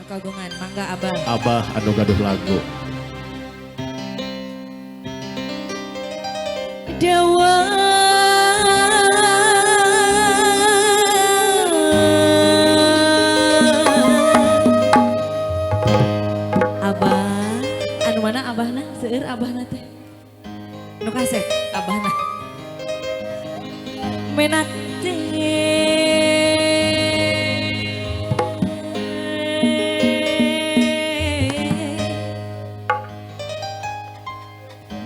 kagungan, mangga Abah. Abah anu gaduh lagu. Dewa Abah, anu mana Abahna? Seueur Abahna teh. Nu kaset Abahna. Menak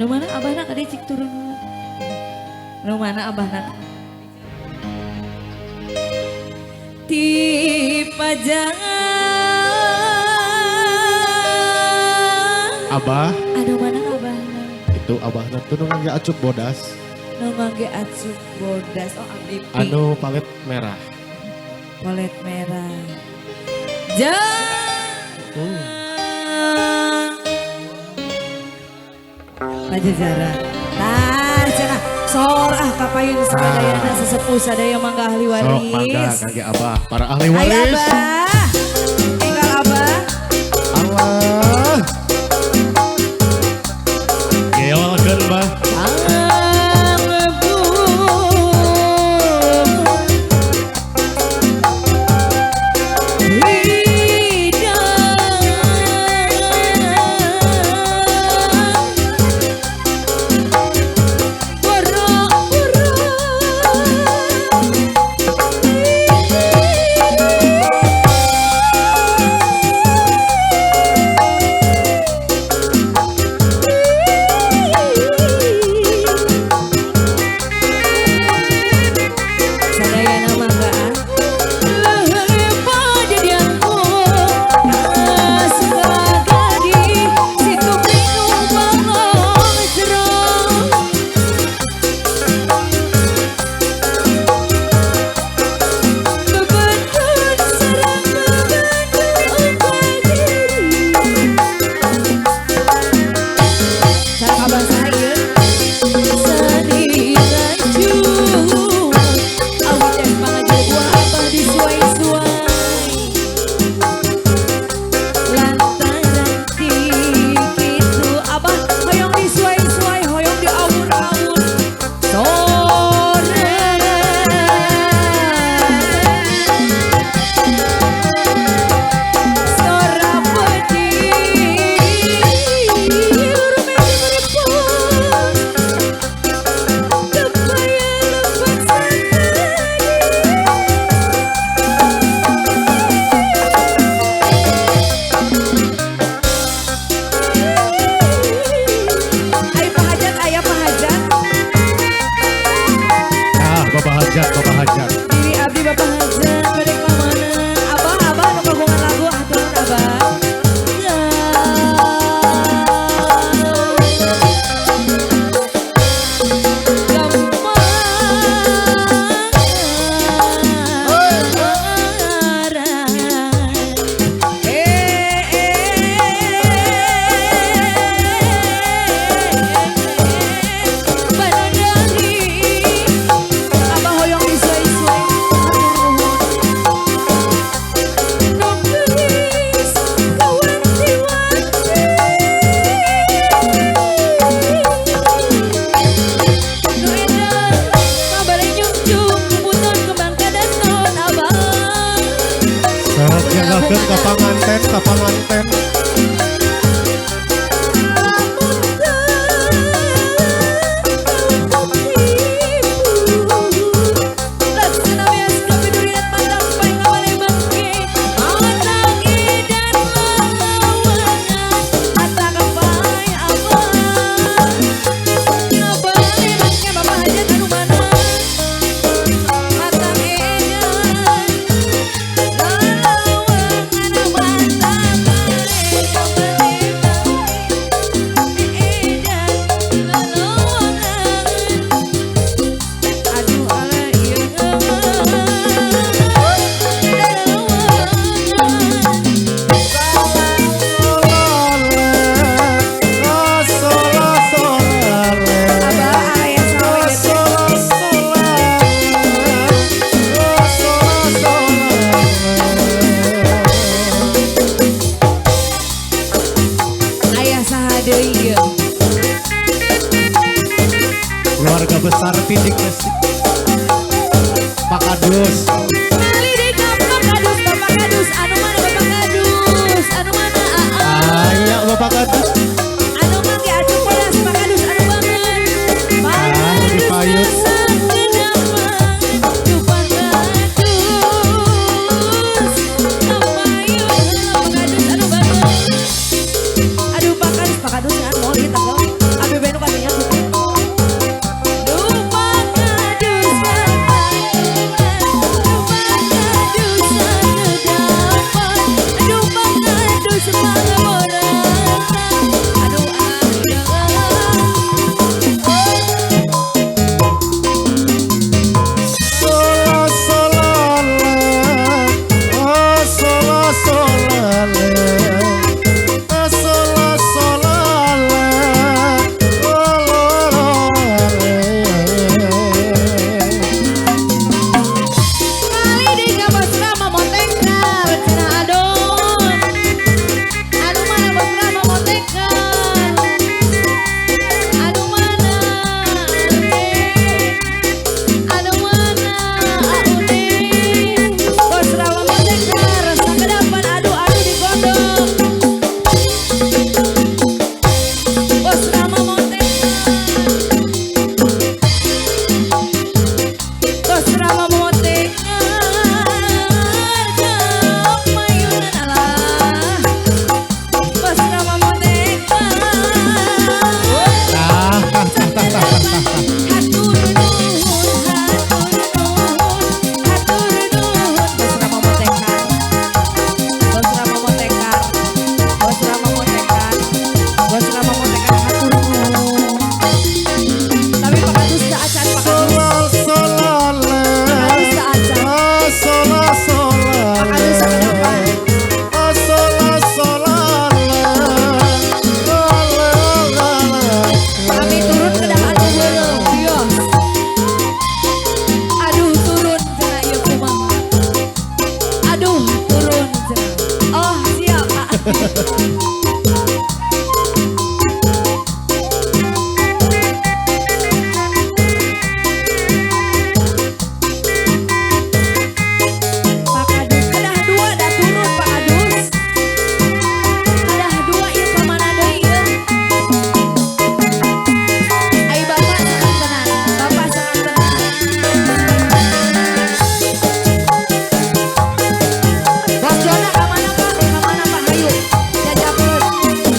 nu mana Abahna kade cik turun. Nu mana Abahna? Ti pajangan. Abah. Anu mana Abahna? Itu Abahna tuh nu ngangge acup bodas. Nu ngangge acup bodas. Oh abdi pink. Anu palet merah. Palet merah. Jangan. Pajajaran. Nah, cenah sor kapayun sadayana sesepuh sadaya mangga ahli waris. Sok mangga kangge Abah, para ahli Ayo waris. Abah. Tinggal Abah. Allah. Geolkeun Bah. Kapanganten. Kadus. Kali di kampung kadus, bapak kadus. Anu mana bapak kadus? Anu mana Ayo Bapak Kadus. Anu mangke atuh polas bapak kadus. Anu banget. Lagi payut. Aduh Pak Kadus kan mau kita kok. Abi benu katanya gitu. Aduh Pak Kadus kan. Aduh Pak Kadus pangaboran. Aduh Sola sola le. Oh sola sola le. Oh sola sola le. Oh lo le. kali di kampus Rama Motekal. Cina aduh. Anu mana bos Rama Motekal. Anu mana? Anu mana? Aude. Bos Rama Motekal. Rasa kedapan aduh di gondok. Bos Rama Motekal. Bos Rama Motekal. Mayunan alah. Bos Rama Motekal. Hatur nuhun, hatur nuhun. Bos Rama Motekar, Bos Rama Motekar, Bos Rama Motekar, Bos Rama Motekar, hatur nuhun. Tapi Pak Kadus tak acan, Pak Kadus. Sola sola le. Kadus tak acan. Oh sola sola Pak le. Kadus tak kenapa? Oh sola sola le. Oh le le. Kami turun ke dalam heureuh, bios. Aduh turun cenah ieu kumaha. Aduh turun cenah. Oh siap Pak. Pak Kadus, kedah dua dah turun Pak Kadus. Kedah dua ieu ka mana deui ieu? Ai bapak sangat tenang, bapak sangat tenang. Bos Jona ka mana Pak? Ka mana Pak? Hayu, jajakeun.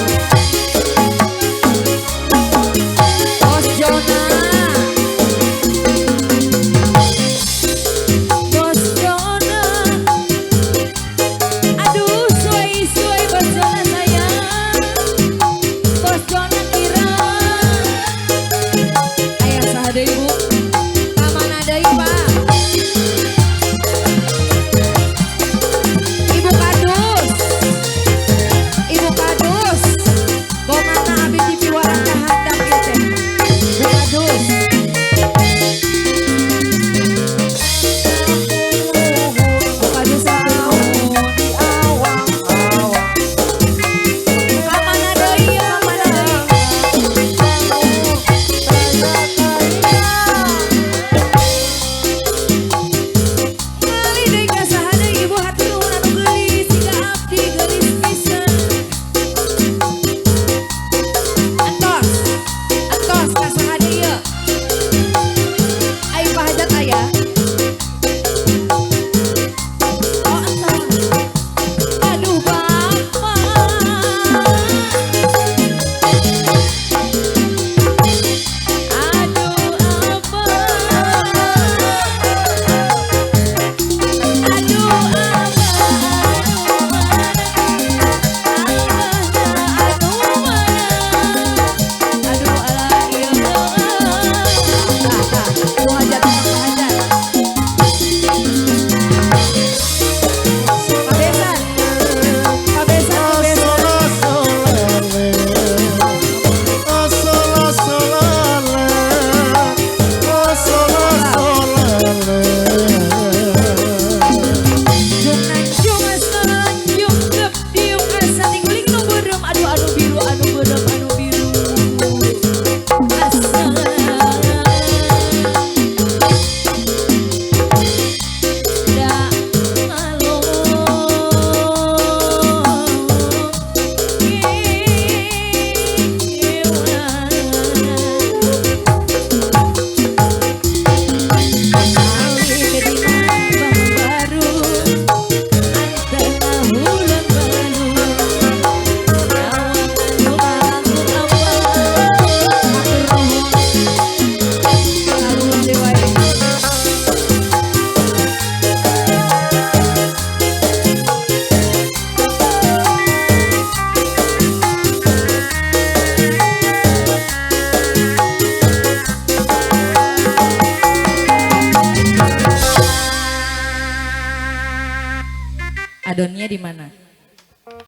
di mana?